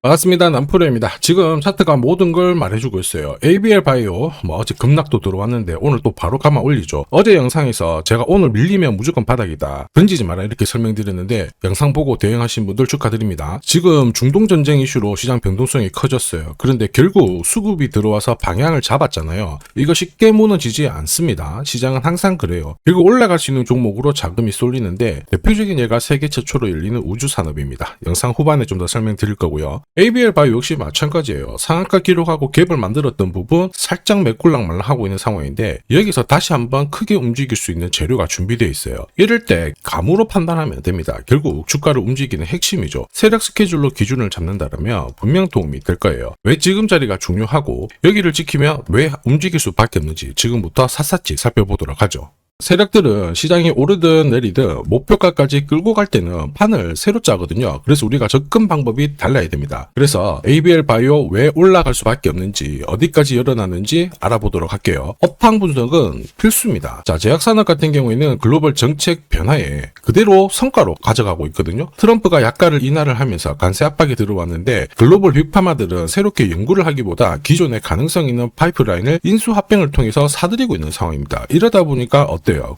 반갑습니다. 남프로입니다. 지금 차트가 모든 걸 말해주고 있어요. ABL 바이오 어제 급락도 들어왔는데 오늘 또 바로 가마 올리죠. 어제 영상에서 제가 오늘 밀리면 무조건 바닥이다, 던지지 마라 이렇게 설명드렸는데 영상 보고 대응하신 분들 축하드립니다. 지금 중동전쟁 이슈로 시장 변동성이 커졌어요. 그런데 결국 수급이 들어와서 방향을 잡았잖아요. 이거 쉽게 무너지지 않습니다. 시장은 항상 그래요. 결국 올라갈 수 있는 종목으로 자금이 쏠리는데 대표적인 예가 세계 최초로 열리는 우주산업입니다. 영상 후반에 좀 더 설명드릴 거고요. ABL 바이오 역시 마찬가지예요. 상한가 기록하고 갭을 만들었던 부분 살짝 매꿀락말락 하고 있는 상황인데 여기서 다시 한번 크게 움직일 수 있는 재료가 준비되어 있어요. 이럴 때 감으로 판단하면 됩니다. 결국 주가를 움직이는 핵심이죠. 세력 스케줄로 기준을 잡는다면 분명 도움이 될 거예요. 왜 지금 자리가 중요하고 여기를 지키면 왜 움직일 수밖에 없는지 지금부터 샅샅이 살펴보도록 하죠. 세력들은 시장이 오르든 내리든 목표가까지 끌고 갈 때는 판을 새로 짜거든요. 그래서 우리가 접근 방법이 달라야 됩니다. 그래서 ABL 바이오 왜 올라갈 수밖에 없는지 어디까지 열어놨는지 알아보도록 할게요. 업황 분석은 필수입니다. 자, 제약산업 같은 경우에는 글로벌 정책 변화에 그대로 성과로 가져가고 있거든요. 트럼프가 약가를 인하를 하면서 관세 압박이 들어왔는데 글로벌 빅파마들은 새롭게 연구를 하기보다 기존의 가능성 있는 파이프라인을 인수합병을 통해서 사들이고 있는 상황입니다. 이러다 보니까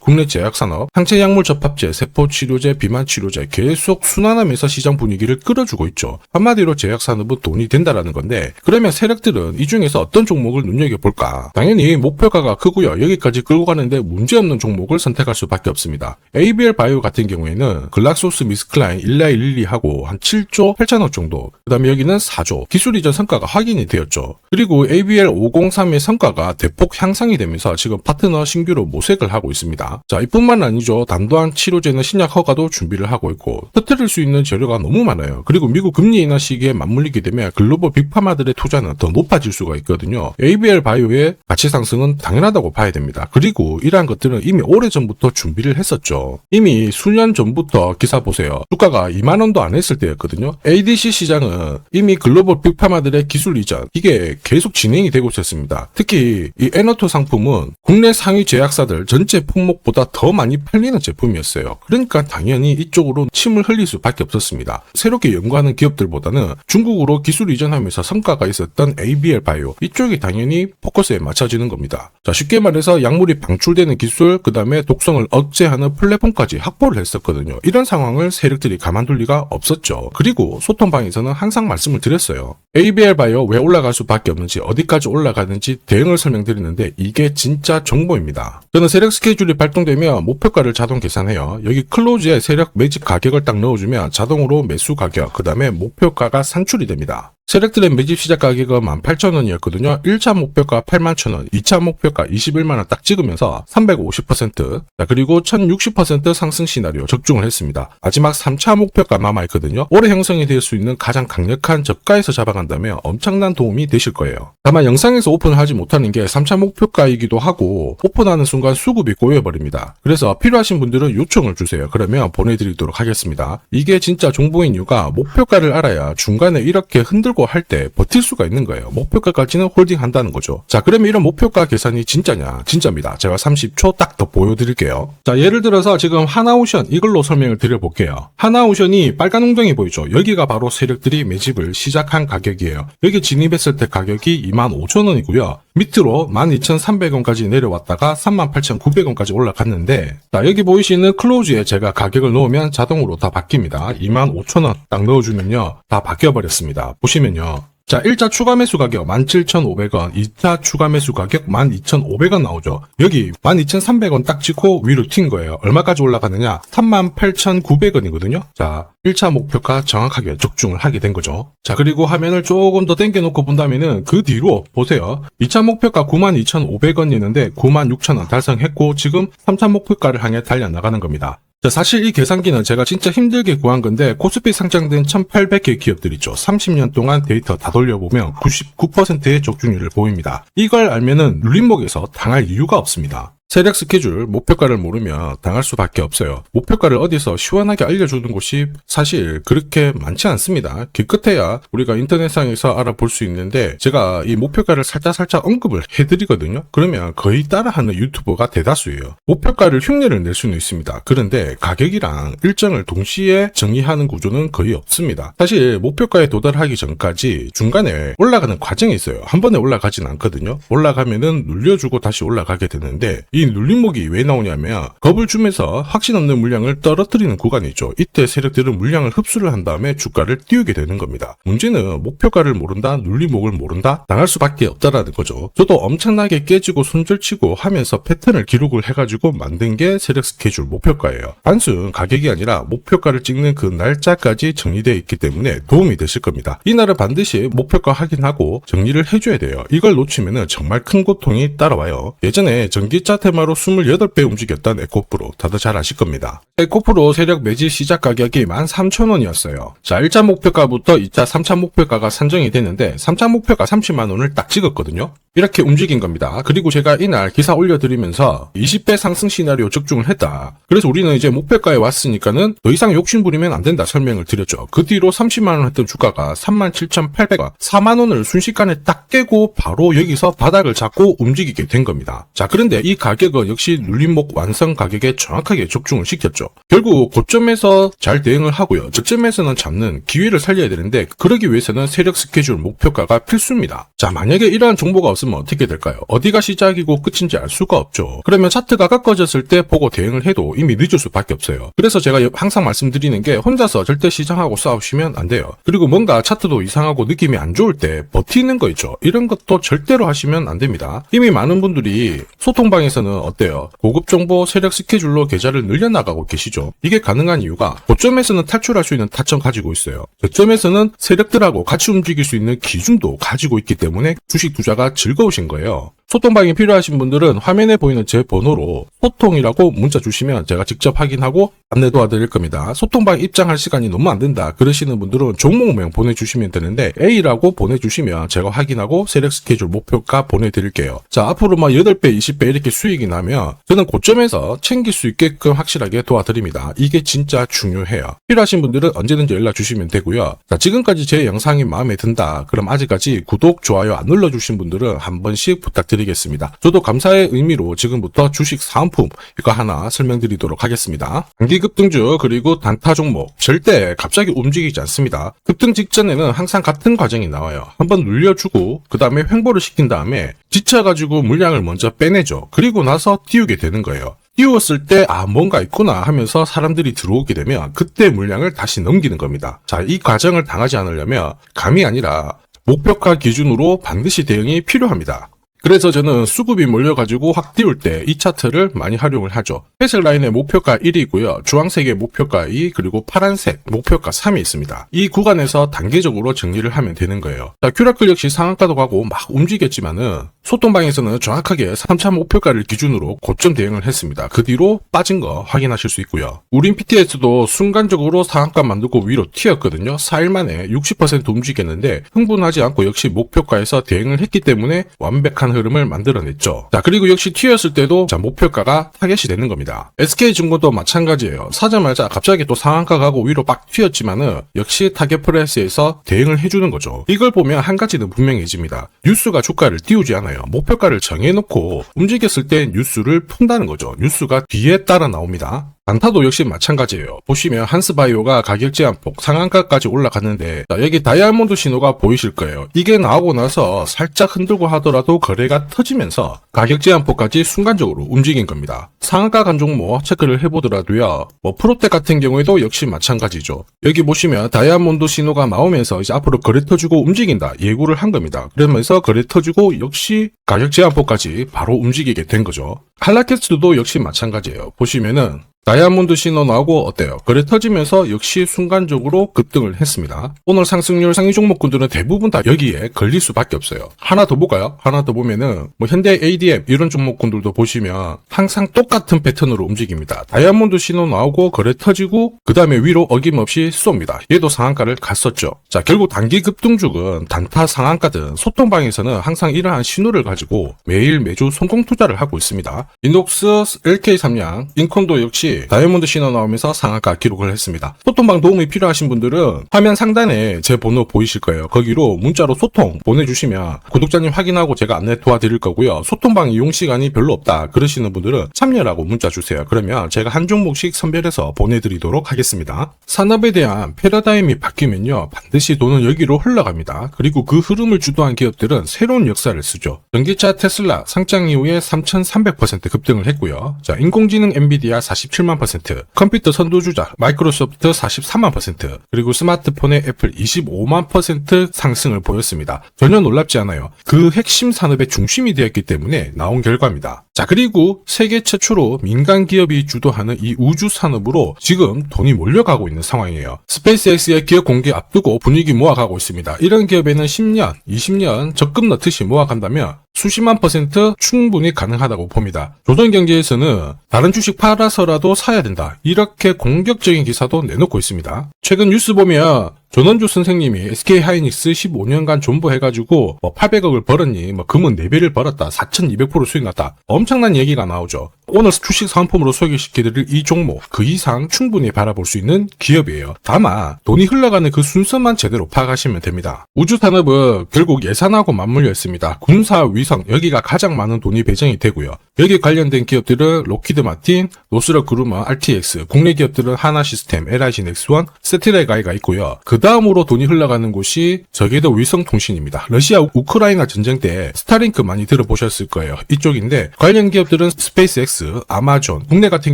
국내 제약산업, 항체 약물 접합제, 세포치료제, 비만치료제 계속 순환하면서 시장 분위기를 끌어주고 있죠. 한마디로 제약산업은 돈이 된다라는 건데 그러면 세력들은 이 중에서 어떤 종목을 눈여겨볼까? 당연히 목표가가 크고요. 여기까지 끌고 가는데 문제없는 종목을 선택할 수밖에 없습니다. ABL 바이오 같은 경우에는 글락소스 미스클라인, 일라이 릴리하고 한 7조 8천억 정도, 그 다음에 여기는 4조, 기술 이전 성과가 확인이 되었죠. 그리고 ABL 503의 성과가 대폭 향상이 되면서 지금 파트너 신규로 모색을 하고 있습니다. 자, 이뿐만 아니죠. 단도한 치료제는 신약 허가도 준비를 하고 있고 터뜨릴 수 있는 재료가 너무 많아요. 그리고 미국 금리 인하 시기에 맞물리게 되면 글로벌 빅파마들의 투자는 더 높아질 수가 있거든요. ABL 바이오의 가치 상승은 당연하다고 봐야 됩니다. 그리고 이러한 것들은 이미 오래전부터 준비를 했었죠. 이미 수년 전부터 기사 보세요. 주가가 2만 원도 안 했을 때였거든요. ADC 시장은 이미 글로벌 빅파마들의 기술 이전 이게 계속 진행이 되고 있었습니다. 특히 이 에너토 상품은 국내 상위 제약사들 전체 품목보다 더 많이 팔리는 제품이었어요. 그러니까 당연히 이쪽으로 침을 흘릴 수밖에 없었습니다. 새롭게 연구하는 기업들보다는 중국으로 기술 이전하면서 성과가 있었던 ABL 바이오 이쪽이 당연히 포커스에 맞춰지는 겁니다. 자, 쉽게 말해서 약물이 방출되는 기술, 그 다음에 독성을 억제하는 플랫폼까지 확보를 했었거든요. 이런 상황을 세력들이 가만둘 리가 없었죠. 그리고 소통방에서는 항상 말씀을 드렸어요. ABL 바이오 왜 올라갈 수밖에 없는지 어디까지 올라가는지 대응을 설명드리는데 이게 진짜 정보입니다. 저는 세력 스케줄이 발동되면 목표가를 자동 계산해요. 여기 클로즈에 세력 매집 가격을 딱 넣어주면 자동으로 매수 가격, 그 다음에 목표가가 산출이 됩니다. 세력들의 매집 시작 가격은 18,000원이었거든요. 1차 목표가 81,000원, 2차 목표가 21만원 딱 찍으면서 350%, 자, 그리고 1060% 상승 시나리오 적중을 했습니다. 마지막 3차 목표가 남아있거든요. 올해 형성이 될 수 있는 가장 강력한 저가에서 잡아간다면 엄청난 도움이 되실 거예요. 다만 영상에서 오픈을 하지 못하는 게 3차 목표가이기도 하고 오픈하는 순간 수급이 고여버립니다. 그래서 필요하신 분들은 요청을 주세요. 그러면 보내드리도록 하겠습니다. 이게 진짜 정보인 이유가 목표가를 알아야 중간에 이렇게 흔들고 할 때 버틸 수가 있는 거예요. 목표가까지는 홀딩 한다는 거죠. 자, 그러면 이런 목표가 계산이 진짜냐? 진짜입니다. 제가 30초 딱 더 보여드릴게요. 자, 예를 들어서 지금 하나오션 이걸로 설명을 드려볼게요. 하나오션이 빨간 웅덩이 보이죠? 여기가 바로 세력들이 매집을 시작한 가격이에요. 여기 진입했을 때 가격이 25,000원이고요. 밑으로 12,300원까지 내려왔다가 38,900원까지 올라갔는데 자, 여기 보이시는 클로즈에 제가 가격을 넣으면 자동으로 다 바뀝니다. 25,000원 딱 넣어주면요 다 바뀌어버렸습니다. 보시면요, 자, 1차 추가 매수 가격 17,500원, 2차 추가 매수 가격 12,500원 나오죠. 여기 12,300원 딱 찍고 위로 튄 거예요. 얼마까지 올라가느냐? 38,900원이거든요. 자, 1차 목표가 정확하게 적중을 하게 된 거죠. 자, 그리고 화면을 조금 더 당겨놓고 본다면은 그 뒤로 보세요. 2차 목표가 92,500원이었는데 96,000원 달성했고 지금 3차 목표가를 향해 달려나가는 겁니다. 자, 사실 이 계산기는 제가 진짜 힘들게 구한 건데 코스피 상장된 1800개 기업들 있죠. 30년 동안 데이터 다 돌려보면 99%의 적중률을 보입니다. 이걸 알면은 눌림목에서 당할 이유가 없습니다. 세력 스케줄, 목표가를 모르면 당할 수밖에 없어요. 목표가를 어디서 시원하게 알려주는 곳이 사실 그렇게 많지 않습니다. 기껏해야 우리가 인터넷상에서 알아볼 수 있는데 제가 이 목표가를 살짝 언급을 해드리거든요. 그러면 거의 따라하는 유튜버가 대다수예요. 목표가를 흉내를 낼 수는 있습니다. 그런데 가격이랑 일정을 동시에 정의하는 구조는 거의 없습니다. 사실 목표가에 도달하기 전까지 중간에 올라가는 과정이 있어요. 한 번에 올라가진 않거든요. 올라가면은 눌려주고 다시 올라가게 되는데 이 눌림목이 왜 나오냐면 겁을 주면서 확신 없는 물량을 떨어뜨리는 구간이 있죠. 이때 세력들은 물량을 흡수를 한 다음에 주가를 띄우게 되는 겁니다. 문제는 목표가를 모른다, 눌림목을 모른다, 당할 수밖에 없다라는 거죠. 저도 엄청나게 깨지고 손절치고 하면서 패턴을 기록을 해가지고 만든 게 세력 스케줄 목표가예요. 단순 가격이 아니라 목표가를 찍는 그 날짜까지 정리되어 있기 때문에 도움이 되실 겁니다. 이날은 반드시 목표가 확인하고 정리를 해줘야 돼요. 이걸 놓치면 정말 큰 고통이 따라와요. 예전에 전기차 테마로 28배 움직였던 에코프로 다들 잘 아실 겁니다. 에코프로 세력 매집 시작 가격이 13,000원이었어요. 자, 1차 목표가부터 2차, 3차 목표가가 산정이 됐는데 3차 목표가 30만원을 딱 찍었거든요. 이렇게 움직인 겁니다. 그리고 제가 이날 기사 올려드리면서 20배 상승 시나리오 적중을 했다. 그래서 우리는 이제 목표가에 왔으니까는 더 이상 욕심부리면 안 된다 설명을 드렸죠. 그 뒤로 30만원 했던 주가가 37,800원, 4만원을 순식간에 딱 깨고 바로 여기서 바닥을 잡고 움직이게 된 겁니다. 자, 그런데 이 가격은 역시 눌림목 완성 가격에 정확하게 적중을 시켰죠. 결국 고점에서 잘 대응을 하고요. 저점에서는 잡는 기회를 살려야 되는데 그러기 위해서는 세력 스케줄 목표가가 필수입니다. 자, 만약에 이러한 정보가 없으면 어떻게 될까요? 어디가 시작이고 끝인지 알 수가 없죠. 그러면 차트가 꺾어졌을 때 보고 대응을 해도 이미 늦을 수밖에 없어요. 그래서 제가 항상 말씀드리는 게 혼자서 절대 시장하고 싸우시면 안 돼요. 그리고 뭔가 차트도 이상하고 느낌이 안 좋을 때 버티는 거 있죠. 이런 것도 절대로 하시면 안 됩니다. 이미 많은 분들이 소통방에서는 어때요? 고급 정보 세력 스케줄로 계좌를 늘려나가고 계시죠. 이게 가능한 이유가 고점에서는 탈출할 수 있는 타점 가지고 있어요. 저점에서는 세력들하고 같이 움직일 수 있는 기준도 가지고 있기 때문에 주식 투자가 즐거우신 거예요. 소통방이 필요하신 분들은 화면에 보이는 제 번호로 소통이라고 문자 주시면 제가 직접 확인하고 안내 도와드릴 겁니다. 소통방 입장할 시간이 너무 안 된다 그러시는 분들은 종목명 보내주시면 되는데 A라고 보내주시면 제가 확인하고 세력 스케줄 목표가 보내드릴게요. 자, 앞으로 8배, 20배 이렇게 수익이 나면 저는 고점에서 챙길 수 있게끔 확실하게 도와드립니다. 이게 진짜 중요해요. 필요하신 분들은 언제든지 연락 주시면 되고요. 자, 지금까지 제 영상이 마음에 든다 그럼 아직까지 구독, 좋아요 안 눌러주신 분들은 한 번씩 부탁드리겠습니다. 저도 감사의 의미로 지금부터 주식 사은품 이거 하나 설명드리도록 하겠습니다. 단기 급등주 그리고 단타 종목 절대 갑자기 움직이지 않습니다. 급등 직전에는 항상 같은 과정이 나와요. 한번 눌려주고 그 다음에 횡보를 시킨 다음에 지쳐가지고 물량을 먼저 빼내죠. 그리고 나서 띄우게 되는 거예요. 띄웠을 때 뭔가 있구나 하면서 사람들이 들어오게 되면 그때 물량을 다시 넘기는 겁니다. 자, 이 과정을 당하지 않으려면 감이 아니라 목표가 기준으로 반드시 대응이 필요합니다. 그래서 저는 수급이 몰려가지고 확 띄울 때 이 차트를 많이 활용을 하죠. 회색 라인의 목표가 1이고요. 주황색의 목표가 2 그리고 파란색 목표가 3이 있습니다. 이 구간에서 단계적으로 정리를 하면 되는 거예요. 자, 큐라클 역시 상한가도 가고 막 움직였지만은 소통방에서는 정확하게 3차 목표가를 기준으로 고점 대응을 했습니다. 그 뒤로 빠진 거 확인하실 수 있고요. 우린 PTS도 순간적으로 상한가 만들고 위로 튀었거든요. 4일 만에 60% 움직였는데 흥분하지 않고 역시 목표가에서 대응을 했기 때문에 완벽한 흐름을 만들어냈죠. 자, 그리고 역시 튀었을 때도 자, 목표가가 타겟이 되는 겁니다. SK증권도 마찬가지예요. 사자마자 갑자기 또 상한가 가고 위로 빡 튀었지만은 역시 타겟 프라이스에서 대응을 해주는 거죠. 이걸 보면 한 가지는 분명해집니다. 뉴스가 주가를 띄우지 않아요. 목표가를 정해놓고 움직였을 때 뉴스를 푼다는 거죠. 뉴스가 뒤에 따라 나옵니다. 단타도 역시 마찬가지예요. 보시면 한스바이오가 가격 제한폭 상한가까지 올라갔는데 자, 여기 다이아몬드 신호가 보이실 거예요. 이게 나오고 나서 살짝 흔들고 하더라도 거래가 터지면서 가격 제한폭까지 순간적으로 움직인 겁니다. 상한가 간 종목 체크를 해보더라도요. 프로텍 같은 경우에도 역시 마찬가지죠. 여기 보시면 다이아몬드 신호가 나오면서 이제 앞으로 거래 터지고 움직인다 예고를 한 겁니다. 그러면서 거래 터지고 역시 가격 제한폭까지 바로 움직이게 된 거죠. 한라캐스트도 역시 마찬가지예요. 보시면은 다이아몬드 신호 나오고 어때요? 거래 터지면서 역시 순간적으로 급등을 했습니다. 오늘 상승률 상위 종목군들은 대부분 다 여기에 걸릴 수밖에 없어요. 하나 더 볼까요? 하나 더 보면은 현대 ADM 이런 종목군들도 보시면 항상 똑같은 패턴으로 움직입니다. 다이아몬드 신호 나오고 거래 터지고 그 다음에 위로 어김없이 쏩니다. 얘도 상한가를 갔었죠. 자, 결국 단기 급등주은 단타 상한가든 소통방에서는 항상 이러한 신호를 가지고 매일 매주 성공 투자를 하고 있습니다. 인독스, LK3량, 인콘도 역시 다이아몬드 신호 나오면서 상한가 기록을 했습니다. 소통방 도움이 필요하신 분들은 화면 상단에 제 번호 보이실 거예요. 거기로 문자로 소통 보내주시면 구독자님 확인하고 제가 안내 도와드릴 거고요. 소통방 이용 시간이 별로 없다 그러시는 분들은 참여라고 문자 주세요. 그러면 제가 한 종목씩 선별해서 보내드리도록 하겠습니다. 산업에 대한 패러다임이 바뀌면요, 반드시 돈은 여기로 흘러갑니다. 그리고 그 흐름을 주도한 기업들은 새로운 역사를 쓰죠. 전기차 테슬라 상장 이후에 3,300% 급등을 했고요. 자, 인공지능 엔비디아 47만 %, 컴퓨터 선두주자 마이크로소프트 43만 %, 그리고 스마트폰의 애플 25만 % 상승을 보였습니다. 전혀 놀랍지 않아요. 그 핵심 산업의 중심이 되었기 때문에 나온 결과입니다. 자, 그리고 세계 최초로 민간 기업이 주도하는 이 우주 산업으로 지금 돈이 몰려가고 있는 상황이에요. 스페이스X의 기업 공개 앞두고 분위기 모아가고 있습니다. 이런 기업에는 10년, 20년 적금 넣듯이 모아간다면 수십만 % 충분히 가능하다고 봅니다. 조선경제에서는 다른 주식 팔아서라도 사야 된다, 이렇게 공격적인 기사도 내놓고 있습니다. 최근 뉴스 보면 전원주 선생님이 SK하이닉스 15년간 존버해가지고 800억을 벌었니, 금은 4배를 벌었다, 4200% 수익 났다, 엄청난 얘기가 나오죠. 오늘 주식 상품으로 소개시켜드릴 이 종목 그 이상 충분히 바라볼 수 있는 기업이에요. 다만 돈이 흘러가는 그 순서만 제대로 파악하시면 됩니다. 우주산업은 결국 예산하고 맞물려 있습니다. 군사 위성 여기가 가장 많은 돈이 배정이 되고요. 여기 관련된 기업들은 로키드 마틴, 노스럽 그루머, RTX, 국내 기업들은 하나시스템, LIG 넥스원, 세트레가이가 있고요. 그 다음으로 돈이 흘러가는 곳이 저궤도 위성통신입니다. 러시아 우크라이나 전쟁 때 스타링크 많이 들어보셨을 거예요. 이쪽인데 관련 기업들은 스페이스X, 아마존, 국내 같은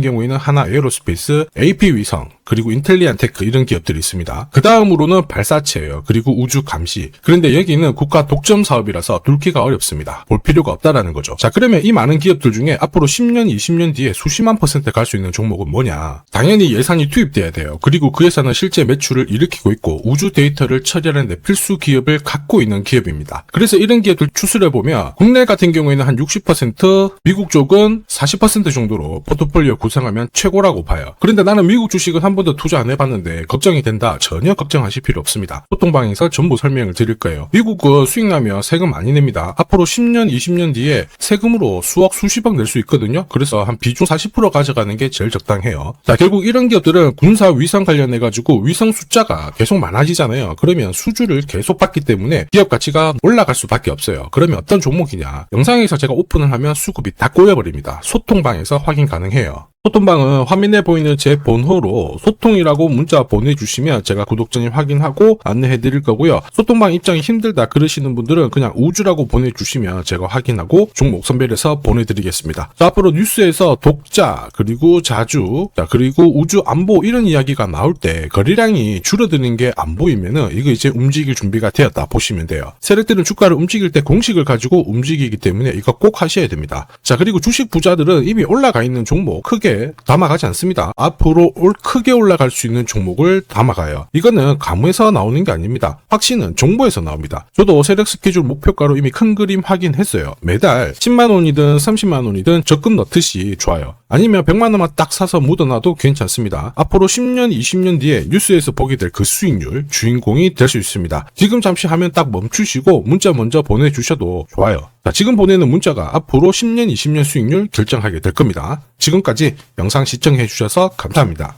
경우에는 하나 에어로스페이스, AP위성, 그리고 인텔리안테크 이런 기업들이 있습니다. 그 다음으로는 발사체예요. 그리고 우주 감시. 그런데 여기는 국가 독점 사업이라서 뚫기가 어렵습니다. 볼 필요가 없다라는 거죠. 자, 그러면 이 많은 기업들 중에 앞으로 10년, 20년 뒤에 수십만 % 갈 수 있는 종목은 뭐냐? 당연히 예산이 투입돼야 돼요. 그리고 그 예산은 실제 매출을 일으키고 있고 우주 데이터를 처리하는 데 필수 기업을 갖고 있는 기업입니다. 그래서 이런 기업들 추스려보면 국내 같은 경우에는 한 60%, 미국 쪽은 40% 정도로 포트폴리오 구성하면 최고라고 봐요. 그런데 나는 미국 주식은 한 번도 투자 안 해봤는데 걱정이 된다. 전혀 걱정하실 필요 없습니다. 소통방에서 전부 설명을 드릴 거예요. 미국은 수익 나면 세금 많이 냅니다. 앞으로 10년, 20년 뒤에 세금으로 수억, 수십억 낼 수 있거든요. 그래서 한 비중 40% 가져가는 게 제일 적당해요. 자, 결국 이런 기업들은 군사 위성 관련해가지고 위성 숫자가 계속 많아지잖아요. 그러면 수주를 계속 받기 때문에 기업 가치가 올라갈 수밖에 없어요. 그러면 어떤 종목이냐? 영상에서 제가 오픈을 하면 수급이 다 꼬여버립니다. 소통방에서 확인 가능해요. 소통방은 화면에 보이는 제 번호로 소통이라고 문자 보내주시면 제가 구독자님 확인하고 안내해드릴 거고요. 소통방 입장이 힘들다 그러시는 분들은 그냥 우주라고 보내주시면 제가 확인하고 종목 선별해서 보내드리겠습니다. 자, 앞으로 뉴스에서 독자, 그리고 자주, 자, 그리고 우주 안보 이런 이야기가 나올 때 거래량이 줄어드는 게 안 보이면은 이거 이제 움직일 준비가 되었다 보시면 돼요. 세력들은 주가를 움직일 때 공식을 가지고 움직이기 때문에 이거 꼭 하셔야 됩니다. 자, 그리고 주식 부자들은 이미 올라가 있는 종목 크게 담아가지 않습니다. 앞으로 크게 올라갈 수 있는 종목을 담아가요. 이거는 가무에서 나오는 게 아닙니다. 확신은 정보에서 나옵니다. 저도 세력 스케줄 목표가로 이미 큰 그림 확인했어요. 매달 10만 원이든 30만 원이든 적금 넣듯이 좋아요. 아니면 100만 원만 딱 사서 묻어놔도 괜찮습니다. 앞으로 10년, 20년 뒤에 뉴스에서 보게 될 그 수익률 주인공이 될 수 있습니다. 지금 잠시 화면 딱 멈추시고 문자 먼저 보내주셔도 좋아요. 자, 지금 보내는 문자가 앞으로 10년, 20년 수익률 결정하게 될 겁니다. 지금까지 영상 시청해 주셔서 감사합니다.